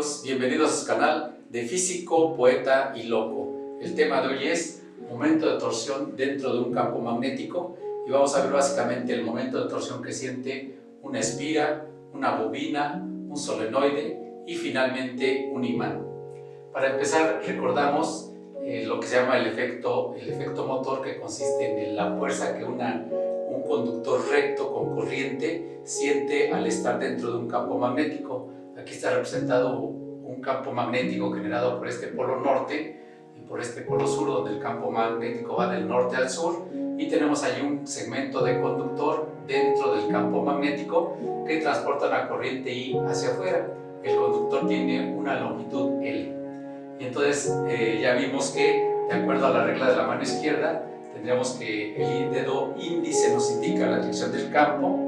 amigos, bienvenidos a su canal de Físico, Poeta y Loco. El tema de hoy es momento de torsión dentro de un campo magnético y vamos a ver básicamente el momento de torsión que siente una espira, una bobina, un solenoide y finalmente un imán. Para empezar recordamos lo que se llama el efecto motor, que consiste en la fuerza que un conductor recto con corriente siente al estar dentro de un campo magnético. Aquí está representado un campo magnético generado por este polo norte y por este polo sur, donde el campo magnético va del norte al sur, y tenemos allí un segmento de conductor dentro del campo magnético que transporta una corriente I hacia afuera. El conductor tiene una longitud L. Y entonces ya vimos que, de acuerdo a la regla de la mano izquierda, tendríamos que el dedo índice nos indica la dirección del campo,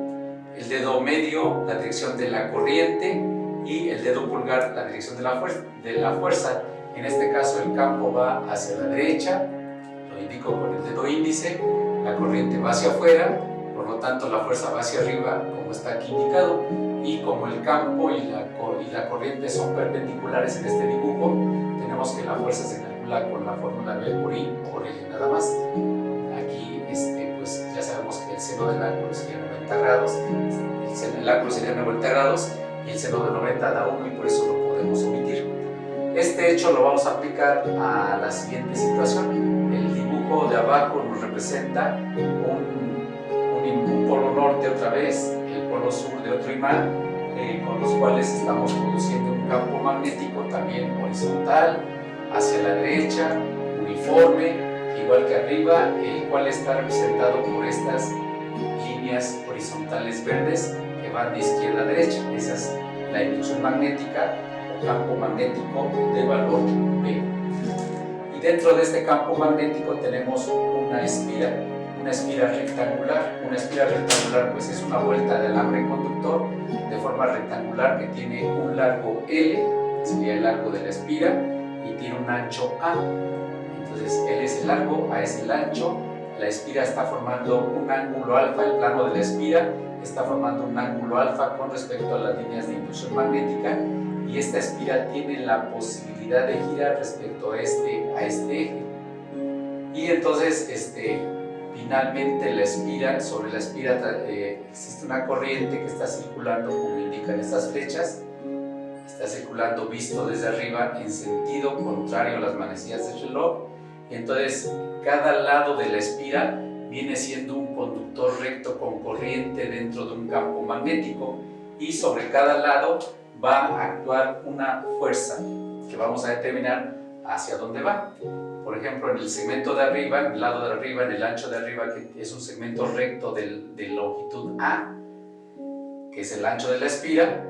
el dedo medio la dirección de la corriente y el dedo pulgar la dirección de la fuerza. En este caso el campo va hacia la derecha, lo indico con el dedo índice, la corriente va hacia afuera, por lo tanto la fuerza va hacia arriba, como está aquí indicado, y como el campo y la corriente son perpendiculares en este dibujo, tenemos que la fuerza se calcula con la fórmula B por I por L nada más. Aquí pues ya sabemos que el seno del ángulo sería 90 grados, el ángulo sería 90 grados y el seno de 90 da 1 y por eso lo podemos omitir. Este hecho lo vamos a aplicar a la siguiente situación. El dibujo de abajo nos representa un polo norte otra vez, el polo sur de otro imán, con los cuales estamos produciendo un campo magnético también horizontal, hacia la derecha, uniforme, igual que arriba, el cual está representado por estas líneas horizontales verdes que van de izquierda a derecha. Esa es la inducción magnética o campo magnético de valor B. Y dentro de este campo magnético tenemos una espira rectangular. Una espira rectangular pues es una vuelta de alambre conductor de forma rectangular que tiene un largo L, que sería el largo de la espira, y tiene un ancho A. Entonces L es el largo, A es el ancho, la espira está formando un ángulo alfa, el plano de la espira está formando un ángulo alfa con respecto a las líneas de inducción magnética, y esta espira tiene la posibilidad de girar respecto a este eje. Y entonces finalmente sobre la espira existe una corriente que está circulando, como indican estas flechas, está circulando visto desde arriba en sentido contrario a las manecillas del reloj, y entonces cada lado de la espira viene siendo un conductor recto con corriente dentro de un campo magnético, y sobre cada lado va a actuar una fuerza que vamos a determinar hacia dónde va. Por ejemplo, en el segmento de arriba, en el lado de arriba, en el ancho de arriba, que es un segmento recto de longitud A, que es el ancho de la espira,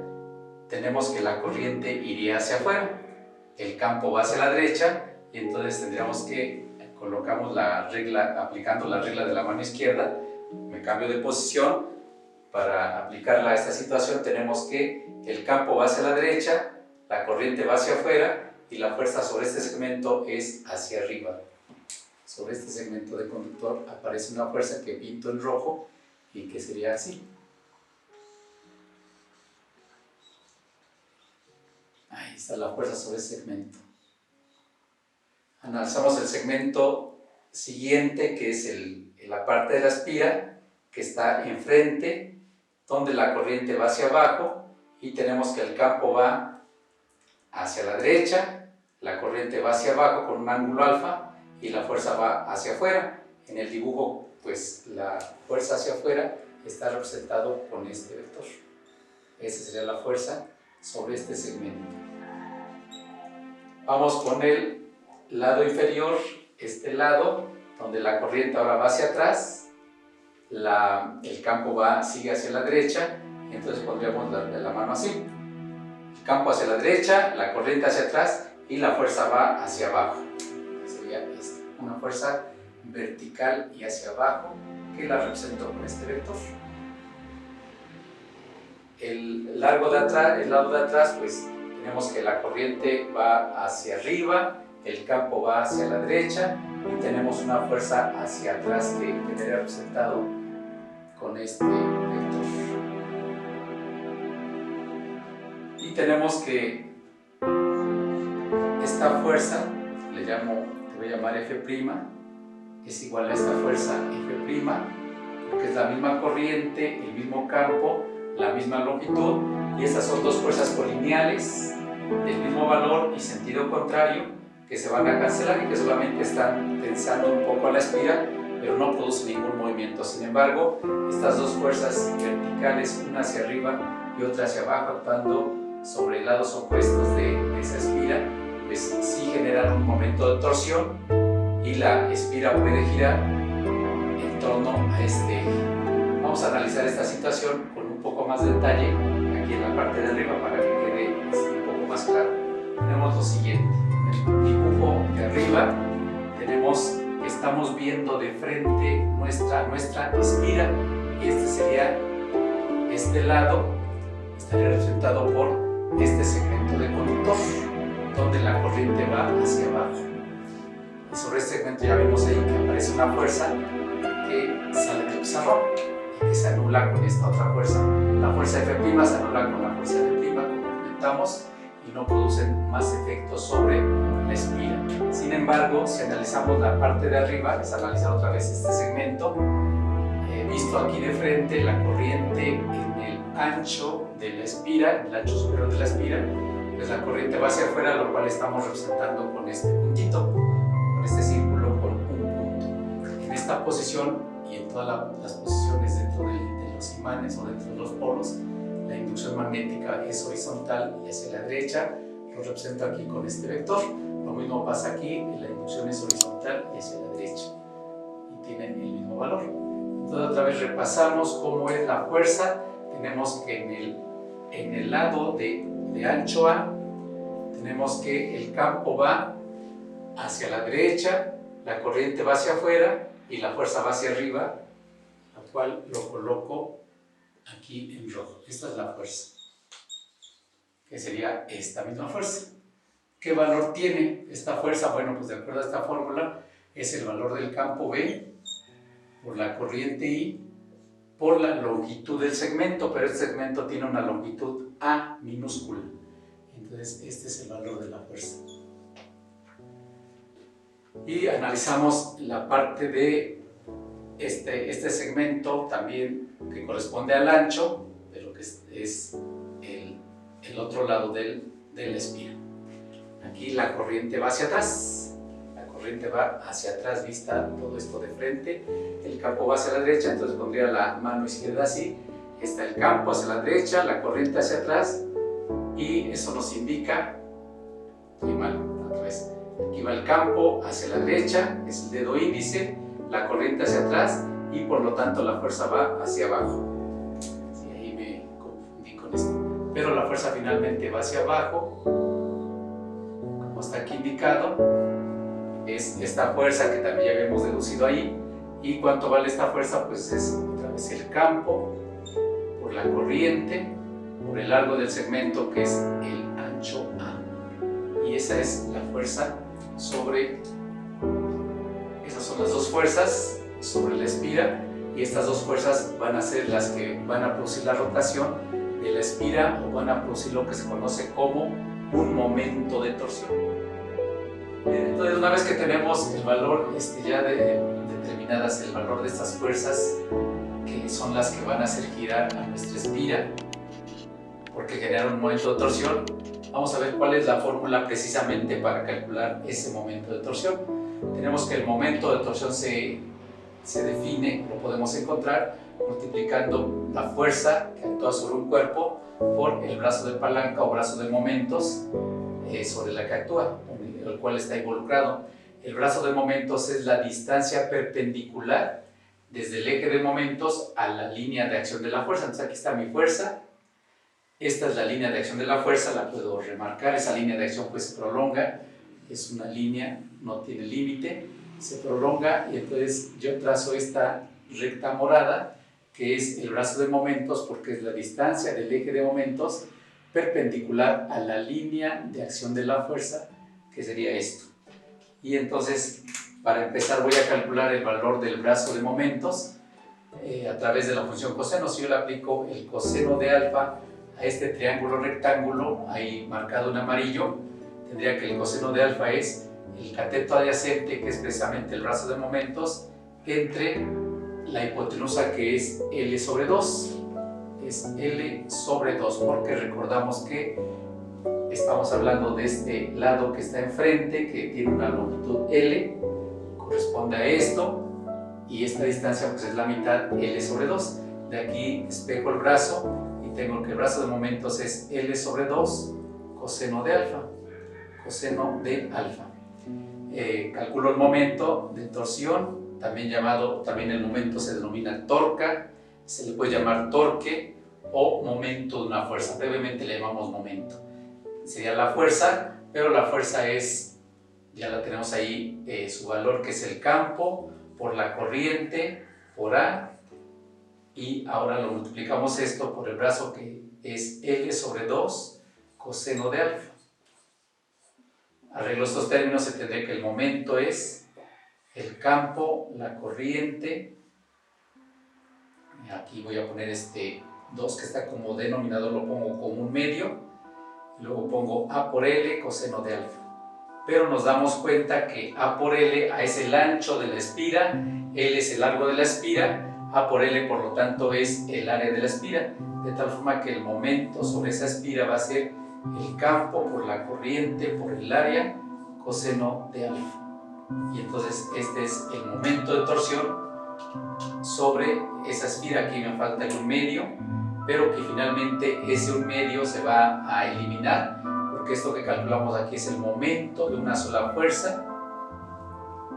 tenemos que la corriente iría hacia afuera, el campo va hacia la derecha, y entonces tendríamos que colocamos la regla, aplicando la regla de la mano izquierda, me cambio de posición para aplicarla a esta situación. Tenemos que el campo va hacia la derecha, la corriente va hacia afuera y la fuerza sobre este segmento es hacia arriba. Sobre este segmento de conductor aparece una fuerza que pinto en rojo y que sería así. Ahí está la fuerza sobre ese segmento. Analizamos el segmento siguiente, que es la parte de la espira, que está enfrente, donde la corriente va hacia abajo, y tenemos que el campo va hacia la derecha, la corriente va hacia abajo con un ángulo alfa, y la fuerza va hacia afuera. En el dibujo, pues la fuerza hacia afuera está representado con este vector. Esa sería la fuerza sobre este segmento. Vamos con el lado inferior, este lado, donde la corriente ahora va hacia atrás, el campo sigue hacia la derecha, entonces pondríamos la mano así. El campo hacia la derecha, la corriente hacia atrás y la fuerza va hacia abajo. Sería esta, una fuerza vertical y hacia abajo, que la represento con este vector. El lado de atrás, pues tenemos que la corriente va hacia arriba, el campo va hacia la derecha y tenemos una fuerza hacia atrás que quedaría representado con este vector. Y tenemos que esta fuerza, te voy a llamar F', es igual a esta fuerza F', porque es la misma corriente, el mismo campo, la misma longitud, y estas son dos fuerzas colineales del mismo valor y sentido contrario que se van a cancelar y que solamente están tensando un poco a la espira, pero no producen ningún movimiento. Sin embargo, estas dos fuerzas verticales, una hacia arriba y otra hacia abajo, actuando sobre lados opuestos de esa espira, pues sí generan un momento de torsión y la espira puede girar en torno a este eje. Vamos a analizar esta situación con un poco más de detalle aquí en la parte de arriba para que quede un poco más claro. Tenemos lo siguiente: en el dibujo de arriba tenemos que estamos viendo de frente nuestra espira, y este sería este lado, estaría representado por este segmento de conductor donde la corriente va hacia abajo, y sobre este segmento ya vemos ahí que aparece una fuerza que sale del pizarrón y que se anula con esta otra fuerza. La fuerza F' se anula con la fuerza F', como comentamos, y no producen más efectos sobre la espira. Sin embargo, si analizamos la parte de arriba, es analizar otra vez este segmento, visto aquí de frente, la corriente en el ancho de la espira, en el ancho superior de la espira, pues la corriente va hacia afuera, lo cual estamos representando con este puntito, con este círculo, con un punto. En esta posición y en todas las posiciones dentro de los imanes o dentro de los polos, la inducción magnética es horizontal y hacia la derecha, lo represento aquí con este vector. Lo mismo pasa aquí, la inducción es horizontal y hacia la derecha, y tienen el mismo valor. Entonces otra vez repasamos cómo es la fuerza. Tenemos que en el lado de ancho A, tenemos que el campo va hacia la derecha, la corriente va hacia afuera y la fuerza va hacia arriba, la cual lo coloco aquí en rojo. Esta es la fuerza, que sería esta misma fuerza. ¿Qué valor tiene esta fuerza? Bueno, pues de acuerdo a esta fórmula, es el valor del campo B por la corriente I por la longitud del segmento, pero este segmento tiene una longitud A minúscula. Entonces este es el valor de la fuerza. Y analizamos la parte de este segmento también, que corresponde al ancho, pero que es el otro lado de la espira. Aquí la corriente va hacia atrás, vista todo esto de frente, el campo va hacia la derecha, entonces pondría la mano izquierda así, está el campo hacia la derecha, la corriente hacia atrás, y eso nos indica, estoy mal, otra vez, aquí va el campo hacia la derecha, es el dedo índice, la corriente hacia atrás, y por lo tanto la fuerza va hacia abajo. Sí, ahí me confundí con esto, pero la fuerza finalmente va hacia abajo, como está aquí indicado. Es esta fuerza que también ya habíamos deducido ahí. ¿Y cuánto vale esta fuerza? Pues es otra vez el campo por la corriente por el largo del segmento, que es el ancho A, y esa es la fuerza sobre, esas son las dos fuerzas sobre la espira, y estas dos fuerzas van a ser las que van a producir la rotación de la espira, o van a producir lo que se conoce como un momento de torsión. Entonces, una vez que tenemos el valor ya determinadas, el valor de estas fuerzas, que son las que van a hacer girar a nuestra espira, porque generan un momento de torsión, vamos a ver cuál es la fórmula precisamente para calcular ese momento de torsión. Tenemos que el momento de torsión se define, lo podemos encontrar multiplicando la fuerza que actúa sobre un cuerpo por el brazo de palanca o brazo de momentos sobre la que actúa, el cual está involucrado. El brazo de momentos es la distancia perpendicular desde el eje de momentos a la línea de acción de la fuerza. Entonces aquí está mi fuerza, esta es la línea de acción de la fuerza, la puedo remarcar, esa línea de acción pues se prolonga, es una línea, no tiene límite, se prolonga, y entonces yo trazo esta recta morada, que es el brazo de momentos, porque es la distancia del eje de momentos perpendicular a la línea de acción de la fuerza, que sería esto. Y entonces, para empezar, voy a calcular el valor del brazo de momentos a través de la función coseno. Si yo le aplico el coseno de alfa a este triángulo rectángulo, ahí marcado en amarillo, tendría que el coseno de alfa es el cateto adyacente, que es precisamente el brazo de momentos, entre la hipotenusa, que es L sobre 2. Es L sobre 2, porque recordamos que estamos hablando de este lado que está enfrente, que tiene una longitud L, corresponde a esto, y esta distancia pues es la mitad, L sobre 2. De aquí despejo el brazo y tengo que el brazo de momentos es L sobre 2 coseno de alfa. Coseno de alfa. Calculo el momento de torsión, también el momento se denomina torca, se le puede llamar torque o momento de una fuerza. Brevemente le llamamos momento. Sería la fuerza, pero la fuerza es, ya la tenemos ahí, su valor, que es el campo por la corriente por A, y ahora lo multiplicamos esto por el brazo, que es L sobre 2 coseno de alfa. Arreglo estos términos, se tendría que el momento es el campo, la corriente, y aquí voy a poner este 2 que está como denominador, lo pongo como un medio, y luego pongo A por L coseno de alfa. Pero nos damos cuenta que A por L, A es el ancho de la espira, L es el largo de la espira, A por L por lo tanto es el área de la espira, de tal forma que el momento sobre esa espira va a ser el campo por la corriente por el área coseno de alfa. Y entonces este es el momento de torsión sobre esa espira. Aquí me falta el 1 medio, pero que finalmente ese 1 medio se va a eliminar, porque esto que calculamos aquí es el momento de una sola fuerza.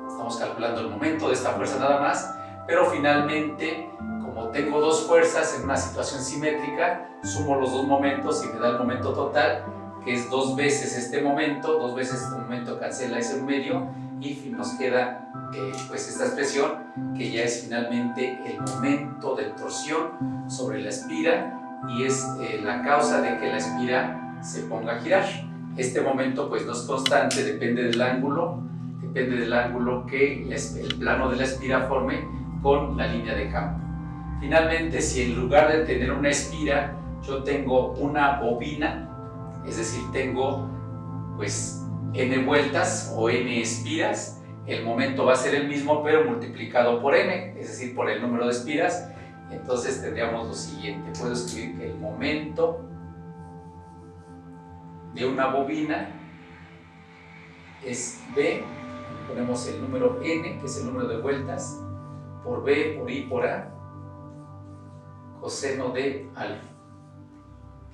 Estamos calculando el momento de esta fuerza nada más, pero finalmente, como tengo dos fuerzas en una situación simétrica, sumo los dos momentos y me da el momento total, que es 2 veces este momento. 2 veces este momento cancela ese 1 medio y nos queda pues esta expresión, que ya es finalmente el momento de torsión sobre la espira, y es la causa de que la espira se ponga a girar. Este momento pues no es constante, depende del ángulo que el plano de la espira forme con la línea de campo. Finalmente, si en lugar de tener una espira yo tengo una bobina, es decir, tengo pues n vueltas o n espiras, el momento va a ser el mismo pero multiplicado por n, es decir, por el número de espiras. Entonces tendríamos lo siguiente: puedo escribir que el momento de una bobina es B, ponemos el número n, que es el número de vueltas, por B, por I, por A, coseno de alfa.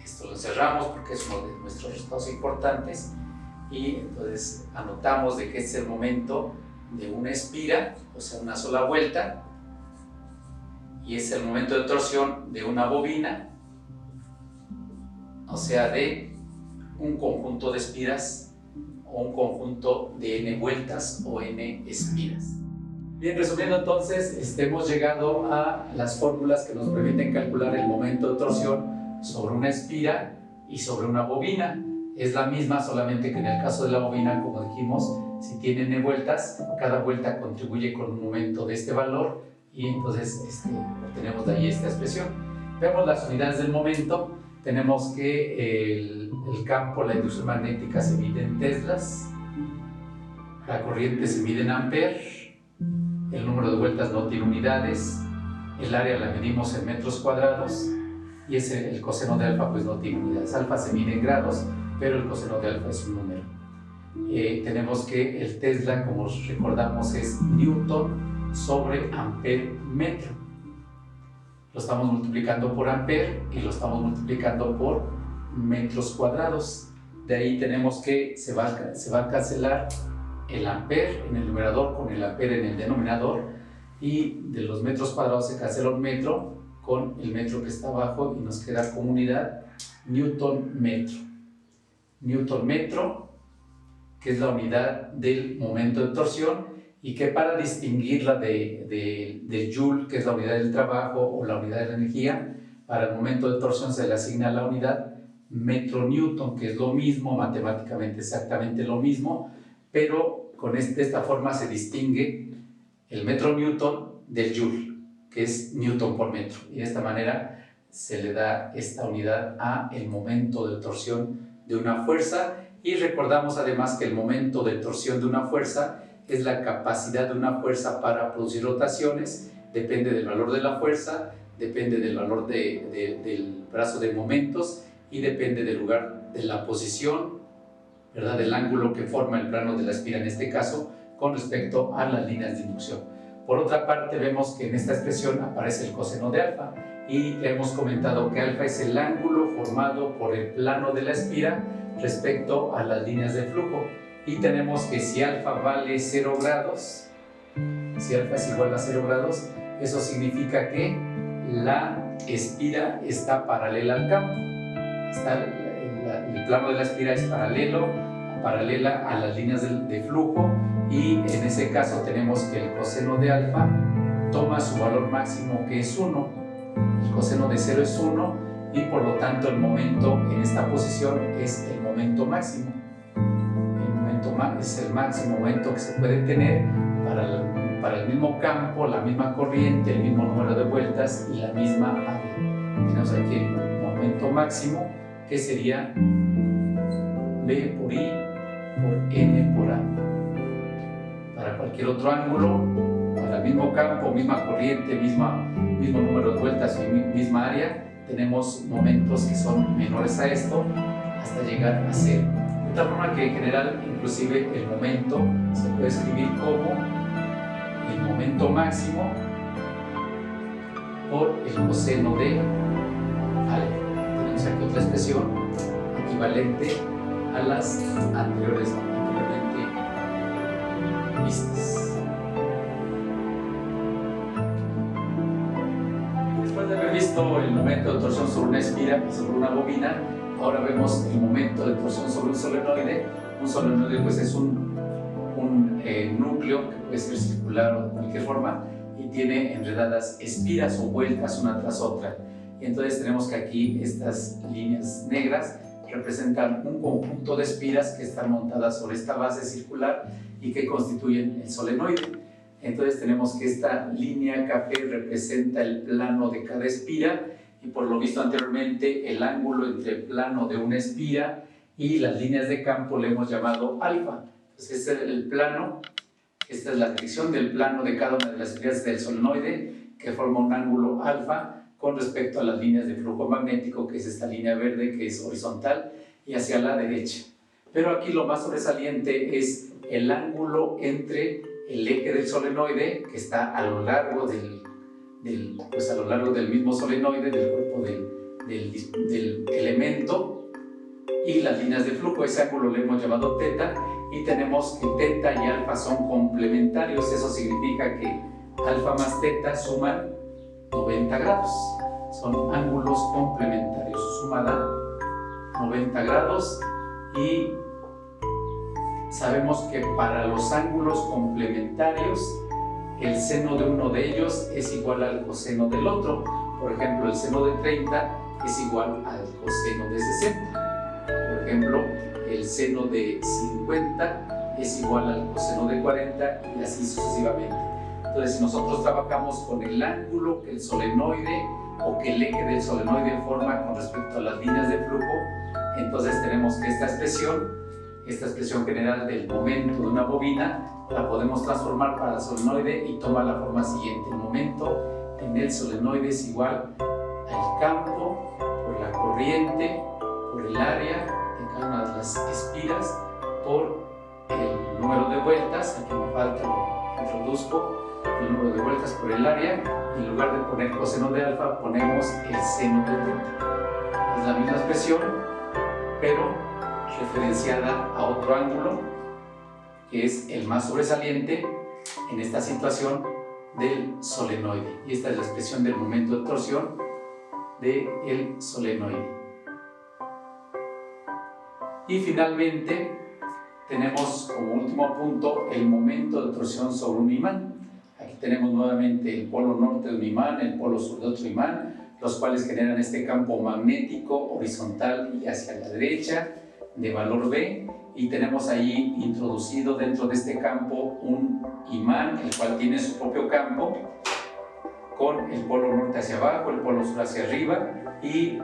Esto lo encerramos porque es uno de nuestros resultados importantes, y entonces anotamos de que este es el momento de una espira, o sea, una sola vuelta, y es el momento de torsión de una bobina, o sea, de un conjunto de espiras o un conjunto de n vueltas o n espiras. Bien, resumiendo entonces, hemos llegado a las fórmulas que nos permiten calcular el momento de torsión sobre una espira y sobre una bobina. Es la misma, solamente que en el caso de la bobina, como dijimos, si tiene n vueltas, cada vuelta contribuye con un momento de este valor, y entonces obtenemos de ahí esta expresión. Vemos las unidades del momento. Tenemos que el campo, la inducción magnética, se mide en teslas, la corriente se mide en amperes, el número de vueltas no tiene unidades, el área la medimos en metros cuadrados, y el coseno de alfa pues no tiene unidades. Alfa se mide en grados, pero el coseno de alfa es un número. Tenemos que el Tesla, como recordamos, es Newton sobre ampere metro. Lo estamos multiplicando por ampere y lo estamos multiplicando por metros cuadrados. De ahí tenemos que se va a cancelar el ampere en el numerador con el ampere en el denominador, y de los metros cuadrados se cancela un metro con el metro que está abajo y nos queda como unidad Newton metro. Newton metro, que es la unidad del momento de torsión, y que para distinguirla de Joule, que es la unidad del trabajo o la unidad de la energía, para el momento de torsión se le asigna la unidad metro newton, que es lo mismo, matemáticamente exactamente lo mismo, pero de esta forma se distingue el metro newton del Joule, que es newton por metro, y de esta manera se le da esta unidad a el momento de torsión de una fuerza, Y recordamos además que el momento de torsión de una fuerza es la capacidad de una fuerza para producir rotaciones, depende del valor de la fuerza, depende del valor del brazo de momentos y depende del lugar de la posición, ¿verdad?, del ángulo que forma el plano de la espira en este caso con respecto a las líneas de inducción. Por otra parte, vemos que en esta expresión aparece el coseno de alfa y hemos comentado que alfa es el ángulo formado por el plano de la espira respecto a las líneas de flujo, y tenemos que si alfa vale 0 grados, si alfa es igual a 0 grados, eso significa que la espira está paralela al campo. El plano de la espira es paralela a las líneas de flujo, y en ese caso tenemos que el coseno de alfa toma su valor máximo, que es 1. El coseno de 0 es 1 y por lo tanto el momento en esta posición es el momento máximo. Es el máximo momento que se puede tener para el mismo campo, la misma corriente, el mismo número de vueltas y la misma área. Tenemos aquí el momento máximo, que sería B por I por N por A. Para cualquier otro ángulo, para el mismo campo, misma corriente, mismo número de vueltas y misma área, tenemos momentos que son menores a esto hasta llegar a 0. De tal forma que en general, inclusive el momento se puede escribir como el momento máximo por el coseno de alfa. Tenemos aquí otra expresión equivalente a las anteriormente vistas. Después de haber visto el momento de torsión sobre una espira y sobre una bobina, ahora vemos el momento de torsión sobre un solenoide. Un solenoide pues es un núcleo que puede ser circular o de cualquier forma y tiene enredadas espiras o vueltas una tras otra. Y entonces tenemos que aquí estas líneas negras representan un conjunto de espiras que están montadas sobre esta base circular y que constituyen el solenoide. Entonces tenemos que esta línea café representa el plano de cada espira, y por lo visto anteriormente el ángulo entre el plano de una espira y las líneas de campo le hemos llamado alfa. Entonces este es el plano, esta es la dirección del plano de cada una de las espiras del solenoide, que forma un ángulo alfa con respecto a las líneas de flujo magnético, que es esta línea verde que es horizontal y hacia la derecha. Pero aquí lo más sobresaliente es el ángulo entre el eje del solenoide, que está a lo largo del mismo solenoide, del cuerpo del elemento, y las líneas de flujo. Ese ángulo le hemos llamado teta, y tenemos que teta y alfa son complementarios. Eso significa que alfa más teta suman 90 grados. Son ángulos complementarios. Sumada 90 grados, y sabemos que para los ángulos complementarios el seno de uno de ellos es igual al coseno del otro. Por ejemplo, el seno de 30 es igual al coseno de 60. Por ejemplo, el seno de 50 es igual al coseno de 40, y así sucesivamente. Entonces, si nosotros trabajamos con el ángulo que el solenoide o que el eje del solenoide forma con respecto a las líneas de flujo, entonces tenemos que esta expresión general del momento de una bobina la podemos transformar para el solenoide y toma la forma siguiente. El momento en el solenoide es igual al campo por la corriente, por el área de cada una de las espiras, por el número de vueltas. Aquí me falta, lo introduzco, el número de vueltas por el área, y en lugar de poner coseno de alfa ponemos el seno de teta. Es la misma expresión, pero referenciada a otro ángulo, que es el más sobresaliente en esta situación del solenoide. Y esta es la expresión del momento de torsión del solenoide. Y finalmente tenemos como último punto el momento de torsión sobre un imán. Aquí tenemos nuevamente el polo norte de un imán, el polo sur de otro imán, los cuales generan este campo magnético horizontal y hacia la derecha de valor B, y tenemos ahí introducido dentro de este campo un imán, el cual tiene su propio campo, con el polo norte hacia abajo, el polo sur hacia arriba, y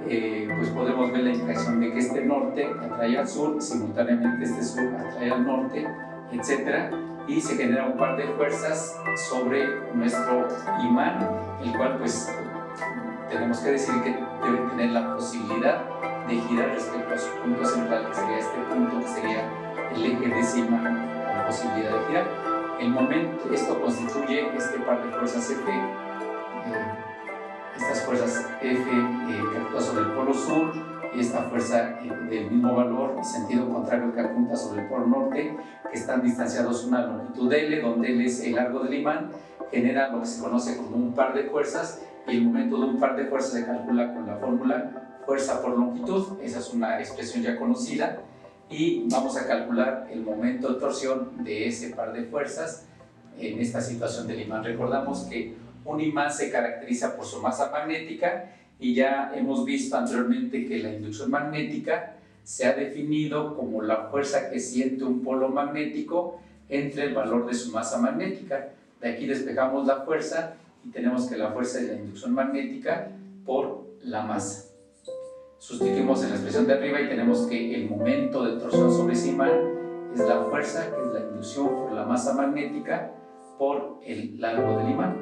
pues podemos ver la indicación de que este norte atrae al sur, simultáneamente este sur atrae al norte, etc. Y se genera un par de fuerzas sobre nuestro imán, el cual pues tenemos que decir que debe tener la posibilidad de girar respecto a su punto central, que sería este punto, que sería el eje de ese imán con posibilidad de girar. El momento, esto constituye este par de fuerzas F, estas fuerzas F que actúa sobre el polo sur, y esta fuerza del mismo valor y sentido contrario que apunta sobre el polo norte, que están distanciados una longitud L, donde L es el largo del imán, genera lo que se conoce como un par de fuerzas, y el momento de un par de fuerzas se calcula con la fórmula fuerza por longitud. Esa es una expresión ya conocida, y vamos a calcular el momento de torsión de ese par de fuerzas en esta situación del imán. Recordamos que un imán se caracteriza por su masa magnética, y ya hemos visto anteriormente que la inducción magnética se ha definido como la fuerza que siente un polo magnético entre el valor de su masa magnética. De aquí despejamos la fuerza y tenemos que la fuerza es la inducción magnética por la masa. Sustituimos en la expresión de arriba y tenemos que el momento de torsión sobre ese imán es la fuerza, que es la inducción por la masa magnética por el largo del imán.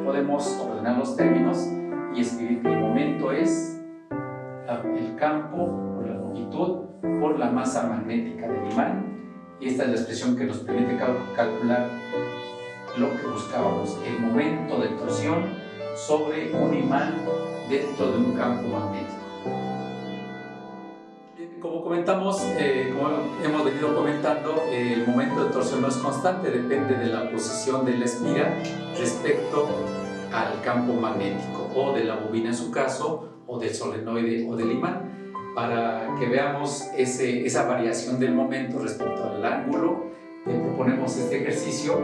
Podemos ordenar los términos y escribir que el momento es el campo por la longitud por la masa magnética del imán, y esta es la expresión que nos permite calcular lo que buscábamos, el momento de torsión sobre un imán dentro de un campo magnético. Como comentamos, como hemos venido comentando, el momento de torsión no es constante, depende de la posición de la espira respecto al campo magnético, o de la bobina en su caso, o del solenoide o del imán. Para que veamos esa variación del momento respecto al ángulo, te proponemos este ejercicio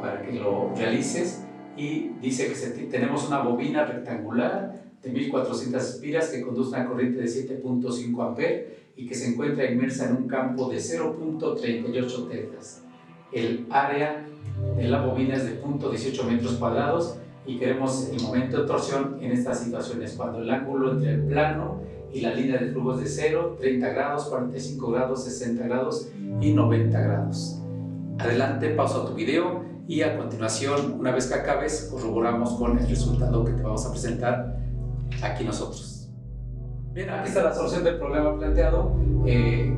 para que lo realices, y dice que tenemos una bobina rectangular de 1400 espiras que conduce una corriente de 7.5 amperes y que se encuentra inmersa en un campo de 0.38 tetras. El área de la bobina es de 0.18 metros cuadrados, y queremos el momento de torsión en estas situaciones cuando el ángulo entre el plano y la línea de flujo es de 0, 30 grados, 45 grados, 60 grados y 90 grados. Adelante, pausa tu video, y a continuación, una vez que acabes, corroboramos con el resultado que te vamos a presentar aquí nosotros. Bien, aquí está la solución del problema planteado.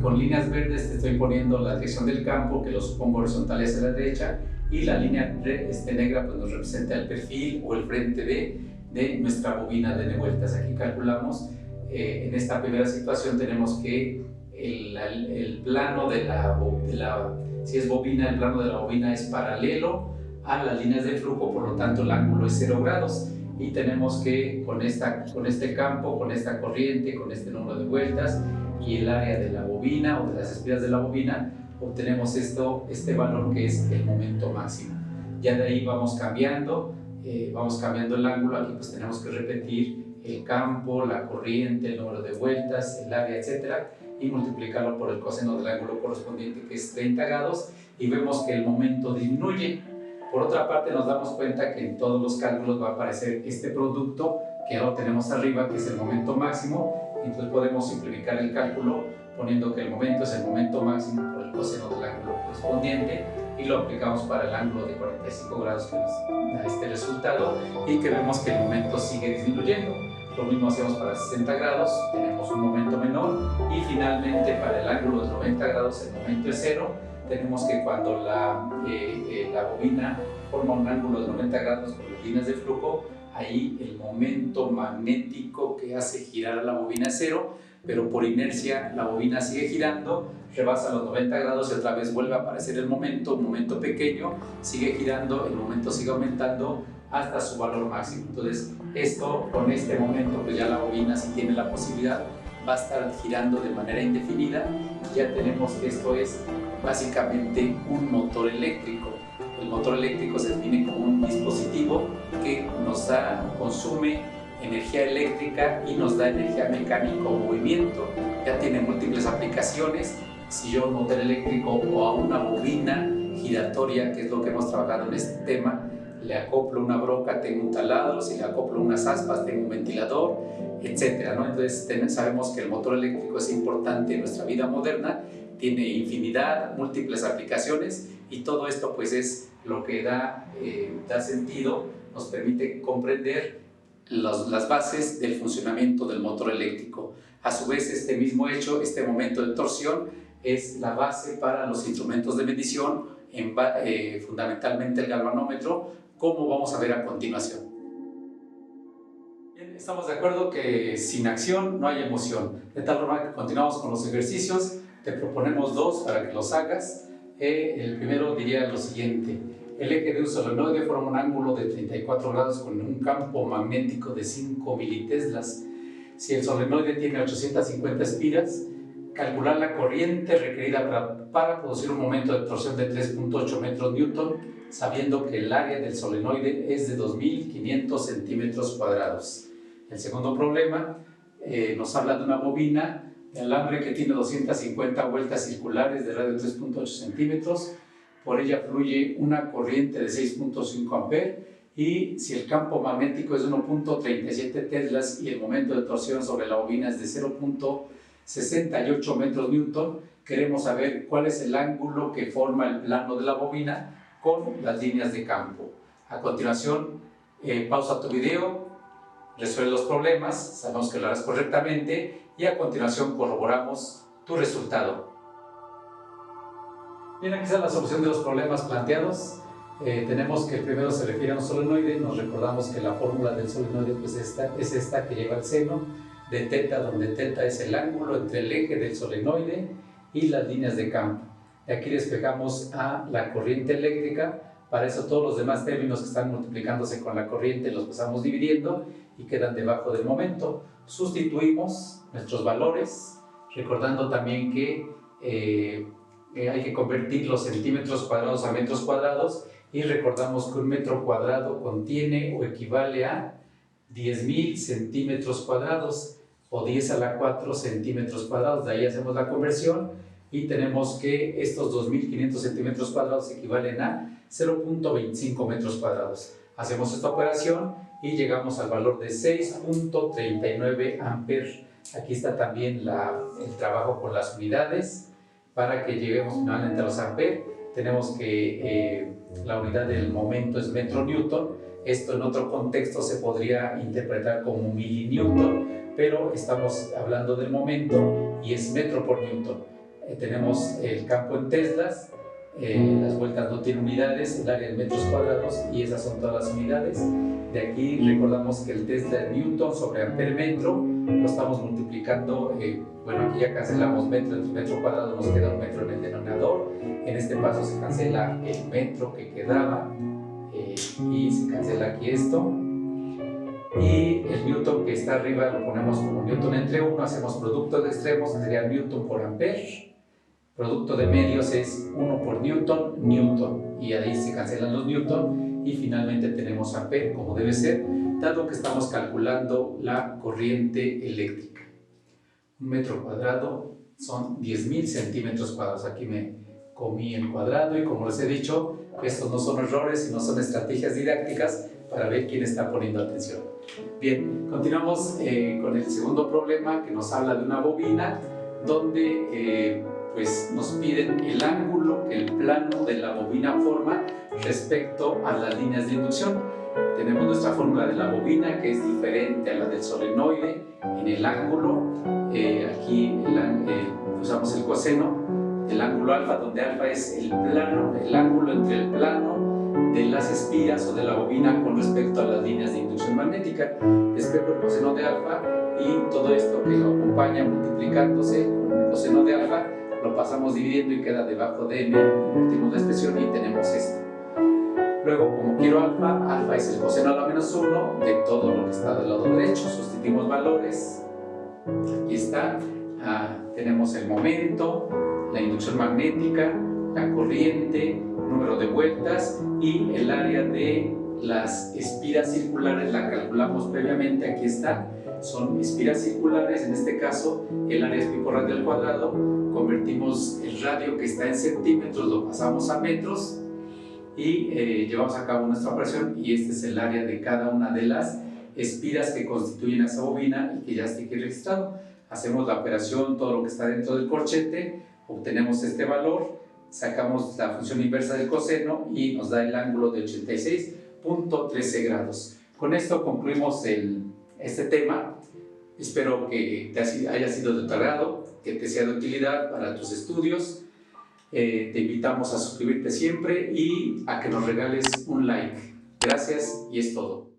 Con líneas verdes te estoy poniendo la dirección del campo, que lo supongo horizontal hacia la derecha, y la línea negra pues nos representa el perfil o el frente de nuestra bobina de N vueltas. Aquí calculamos, en esta primera situación tenemos que el plano si es bobina, el plano de la bobina es paralelo a las líneas de flujo, por lo tanto el ángulo es 0 grados, y tenemos que con este campo, con esta corriente, con este número de vueltas y el área de la bobina o de las espiras de la bobina, obtenemos este valor que es el momento máximo. Ya de ahí vamos cambiando el ángulo. Aquí pues tenemos que repetir el campo, la corriente, el número de vueltas, el área, etcétera, y multiplicarlo por el coseno del ángulo correspondiente, que es 30 grados, y vemos que el momento disminuye. Por otra parte, nos damos cuenta que en todos los cálculos va a aparecer este producto que ahora tenemos arriba, que es el momento máximo. Entonces podemos simplificar el cálculo poniendo que el momento es el momento máximo por el coseno del ángulo correspondiente, y lo aplicamos para el ángulo de 45 grados que nos da este resultado, y que vemos que el momento sigue disminuyendo. Lo mismo hacemos para 60 grados, tenemos un momento menor, y finalmente para el ángulo de 90 grados el momento es 0. Tenemos que cuando la bobina forma un ángulo de 90 grados con las líneas de flujo, ahí el momento magnético que hace girar a la bobina es 0, pero por inercia la bobina sigue girando, rebasa los 90 grados y otra vez vuelve a aparecer el momento, un momento pequeño, sigue girando, el momento sigue aumentando hasta su valor máximo. Entonces con este momento pues ya la bobina, si tiene la posibilidad, va a estar girando de manera indefinida. Ya tenemos que esto es básicamente un motor eléctrico. El motor eléctrico se define como un dispositivo que consume energía eléctrica y nos da energía mecánica o movimiento. Ya tiene múltiples aplicaciones. Si yo a un motor eléctrico o a una bobina giratoria, que es lo que hemos trabajado en este tema, le acoplo una broca tengo un taladro, si le acoplo unas aspas tengo un ventilador, etcétera, ¿no? Entonces sabemos que el motor eléctrico es importante en nuestra vida moderna, tiene infinidad, múltiples aplicaciones, y todo esto pues es lo que da sentido, nos permite comprender las bases del funcionamiento del motor eléctrico. A su vez, este mismo hecho, este momento de torsión, es la base para los instrumentos de medición, fundamentalmente el galvanómetro, como vamos a ver a continuación. Bien, estamos de acuerdo que sin acción no hay emoción, de tal forma que continuamos con los ejercicios. Te proponemos dos para que los hagas. El primero diría lo siguiente: el eje de un solenoide forma un ángulo de 34 grados con un campo magnético de 5 militeslas. Si el solenoide tiene 850 espiras, calcular la corriente requerida para producir un momento de torsión de 3.8 metros newton, sabiendo que el área del solenoide es de 2.500 centímetros cuadrados. El segundo problema nos habla de una bobina de alambre que tiene 250 vueltas circulares de radio 3.8 centímetros. Por ella fluye una corriente de 6.5 amperes, y si el campo magnético es de 1.37 teslas y el momento de torsión sobre la bobina es de 0.68 metros newton, queremos saber cuál es el ángulo que forma el plano de la bobina con las líneas de campo. A continuación, pausa tu video, resuelve los problemas, sabemos que lo harás correctamente, y a continuación corroboramos tu resultado. Bien, aquí está la solución de los problemas planteados. Tenemos que el primero se refiere a un solenoide. Nos recordamos que la fórmula del solenoide pues es esta que lleva el seno de teta, donde teta es el ángulo entre el eje del solenoide y las líneas de campo. De aquí despejamos a la corriente eléctrica. Para eso todos los demás términos que están multiplicándose con la corriente los pasamos dividiendo y quedan debajo del momento. Sustituimos nuestros valores, recordando también que hay que convertir los centímetros cuadrados a metros cuadrados, y recordamos que un metro cuadrado contiene o equivale a 10.000 centímetros cuadrados o 10 a la 4 centímetros cuadrados. De ahí hacemos la conversión y tenemos que estos 2.500 centímetros cuadrados equivalen a 0.25 metros cuadrados. Hacemos esta operación y llegamos al valor de 6.39 amperes. Aquí está también el trabajo con las unidades para que lleguemos finalmente a los amperes. Tenemos que la unidad del momento es metro newton. Esto en otro contexto se podría interpretar como milinewton, pero estamos hablando del momento y es metro por newton. Tenemos el campo en teslas, las vueltas no tienen unidades, el área en metros cuadrados, y esas son todas las unidades. De aquí recordamos que el tesla es newton sobre amper metro, lo estamos multiplicando, bueno, aquí ya cancelamos metro entre metro cuadrado, nos queda un metro en el denominador. En este paso se cancela el metro que quedaba y se cancela aquí esto. Y el newton que está arriba lo ponemos como newton entre 1, hacemos producto de extremos, que sería newton por amper. Producto de medios es 1 por newton, newton, y ahí se cancelan los newton y finalmente tenemos amper, como debe ser, dado que estamos calculando la corriente eléctrica. Un metro cuadrado son 10.000 centímetros cuadrados. Aquí me comí el cuadrado, y como les he dicho, estos no son errores, sino son estrategias didácticas para ver quién está poniendo atención. Bien, continuamos con el segundo problema, que nos habla de una bobina donde pues nos piden el ángulo que el plano de la bobina forma respecto a las líneas de inducción. Tenemos nuestra fórmula de la bobina, que es diferente a la del solenoide en el ángulo. Aquí usamos el coseno del ángulo alfa, donde alfa es el plano, el ángulo entre el plano de las espiras o de la bobina con respecto a las líneas de inducción magnética. Despejo el coseno de alfa, y todo esto que lo acompaña multiplicándose con el coseno de alfa lo pasamos dividiendo y queda debajo de m. Invertimos la expresión y tenemos esto. Luego, como quiero alfa, alfa es el coseno a la menos 1 de todo lo que está del lado derecho. Sustituimos valores. Aquí está. Tenemos el momento, la inducción magnética, la corriente, número de vueltas, y el área de las espiras circulares la calculamos previamente. Aquí está. Son espiras circulares, en este caso el área es pi por radio al cuadrado. Convertimos el radio que está en centímetros, lo pasamos a metros, y llevamos a cabo nuestra operación, y este es el área de cada una de las espiras que constituyen a esa bobina y que ya esté aquí registrado. Hacemos la operación, todo lo que está dentro del corchete, obtenemos este valor, sacamos la función inversa del coseno y nos da el ángulo de 86.13 grados. Con esto concluimos este tema. Espero que te haya sido de tu agrado, que te sea de utilidad para tus estudios. Te invitamos a suscribirte siempre y a que nos regales un like. Gracias y es todo.